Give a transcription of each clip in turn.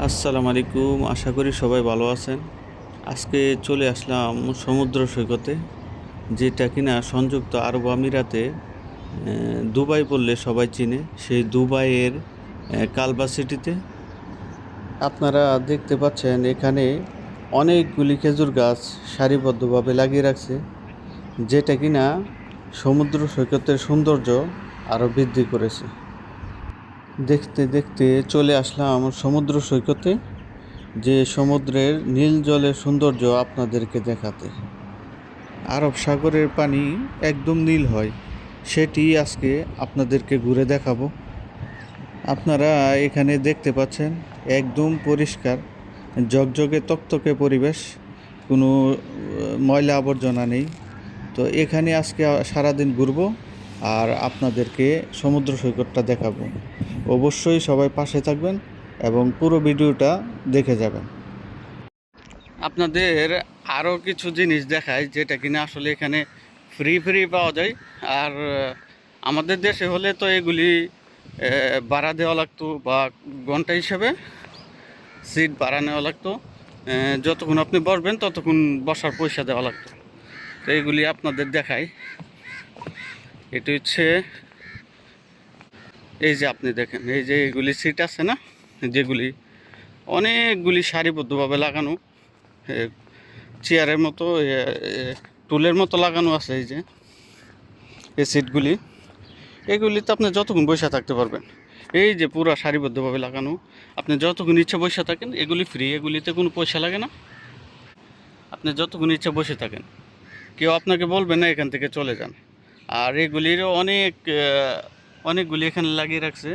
আসসালামু আলাইকুম, আশা করি সবাই ভালো আছেন। আজকে চলে আসলাম সমুদ্র সৈকতে, যেটা কিনা সংযুক্ত আরব আমিরাতে দুবাই বললে সবাই চিনে, সেই দুবাইয়ের কালবা সিটিতে। আপনারা দেখতে পাচ্ছেন এখানে অনেকগুলি খেজুর গাছ সারিবদ্ধভাবে লাগিয়ে রাখছে, যেটা কিনা সমুদ্র সৈকতের সৌন্দর্য আরও বৃদ্ধি করেছে। দেখতে দেখতে চলে আসলাম সমুদ্র সৈকতে, যে সমুদ্রের নীল জলের সৌন্দর্য আপনাদেরকে দেখাতে। আরব সাগরের পানি একদম নীল হয়, সেটি আজকে আপনাদেরকে ঘুরে দেখাবো। আপনারা এখানে দেখতে পাচ্ছেন একদম পরিষ্কার, ঝকঝকে তকতকে পরিবেশ, কোনো ময়লা আবর্জনা নেই। তো এখানে আজকে সারাদিন ঘুরবো আর আপনাদেরকে সমুদ্র সৈকতটা দেখাবো। অবশ্যই সবাই পাশে থাকবেন এবং পুরো ভিডিওটা দেখে যাবেন। আপনাদের আরও কিছু জিনিস দেখায়, যেটা কিনা আসলে এখানে ফ্রি পাওয়া যায়। আর আমাদের দেশে হলে তো এগুলি ভাড়া দেওয়া লাগতো, বা ঘন্টা হিসেবে সিট ভাড়া নেওয়া লাগতো। যতক্ষণ আপনি বসবেন ততক্ষণ বসার পয়সা দেওয়া লাগতো। তো এগুলি আপনাদের দেখায়। এটি হচ্ছে, এই যে আপনি দেখেন, এই যে এগুলি সিট আছে না, যেগুলি অনেকগুলি সারিবদ্ধভাবে লাগানো, চেয়ারের মতো, টুলের মতো লাগানো আছে। এই যে এই সিটগুলি, এগুলিতে আপনি যতক্ষণ বসে থাকতে পারবেন। এই যে পুরো সারিবদ্ধভাবে লাগানো, আপনি যতক্ষণ ইচ্ছা বসে থাকেন। এগুলি ফ্রি, এগুলিতে কোনো পয়সা লাগে না। আপনি যতক্ষণ ইচ্ছা বসে থাকেন, কেউ আপনাকে বলবে না এখান থেকে চলে যান। আর এগুলিরও অনেকগুলি এখানে লাগিয়ে রাখছে।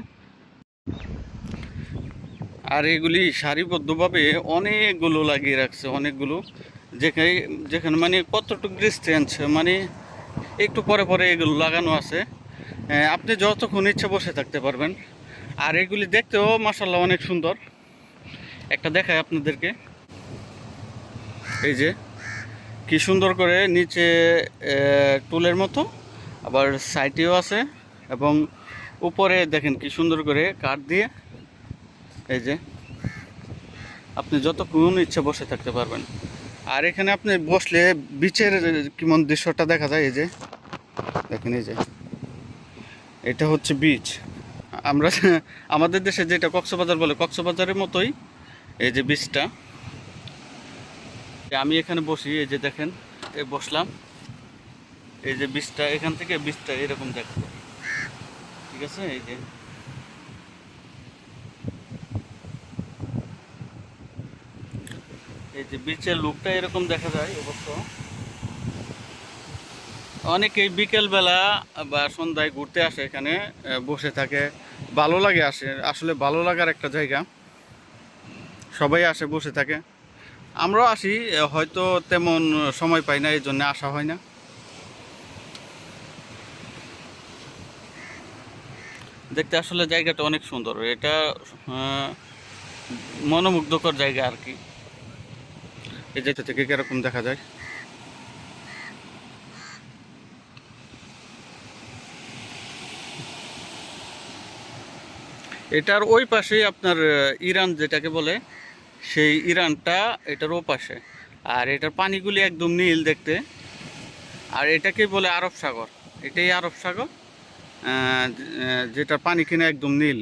আর এগুলি সারিবদ্ধভাবে অনেকগুলো লাগিয়ে রাখছে, অনেকগুলো। যেখানে যেখানে মানে কতটুকু ডিস্টেন্স, মানে একটু পরে পরে এগুলো লাগানো আছে। আপনি যতক্ষণ ইচ্ছা বসে থাকতে পারবেন। আর এগুলি দেখতেও মাশাআল্লাহ অনেক সুন্দর। একটা দেখায় আপনাদেরকে, এই যে কি সুন্দর করে নিচে টুলের মতো, আবার সাইডেও আছে, এবং উপরে দেখেন কি সুন্দর করে কাঠ দিয়ে। এই যে আপনি যতক্ষণ ইচ্ছা বসে থাকতে পারবেন। আর এখানে আপনি বসলে বিচের কেমন দৃশ্যটা দেখা যায়। এই যে দেখেন, এই যে এটা হচ্ছে বিচ। আমরা আমাদের দেশে যেটা কক্সবাজার বলে, কক্সবাজারের মতোই এই যে বিচটা। আমি এখানে বসি, এই যে দেখেন, এই বসলাম। এই যে বিচটা, এখান থেকে বিচটা এরকম দেখা যায়। ঠিক আছে, এই যে বিচের লুকটা এরকম দেখা যায়। অবশ্য অনেকেই বিকেলবেলা বা সন্ধ্যায় ঘুরতে আসে, এখানে বসে থাকে, ভালো লাগে। আসলে ভালো লাগার একটা জায়গা, সবাই আসে, বসে থাকে। আমরাও আসি, হয়তো তেমন সময় পাই না, এই জন্য আসা হয় না। দেখতে আসলে জায়গাটা অনেক সুন্দর, এটা মনোমুগ্ধকর জায়গা আর কি। এই যেটা থেকে কিরকম দেখা যায়। এটার ওই পাশেই আপনার ইরান যেটাকে বলে, সেই ইরানটা এটার ও পাশে। আর এটার পানিগুলি একদম নীল দেখতে। আর এটাকেই বলে আরব সাগর। এটাই আরব সাগর, যেটা পানি কিনা একদম নীল।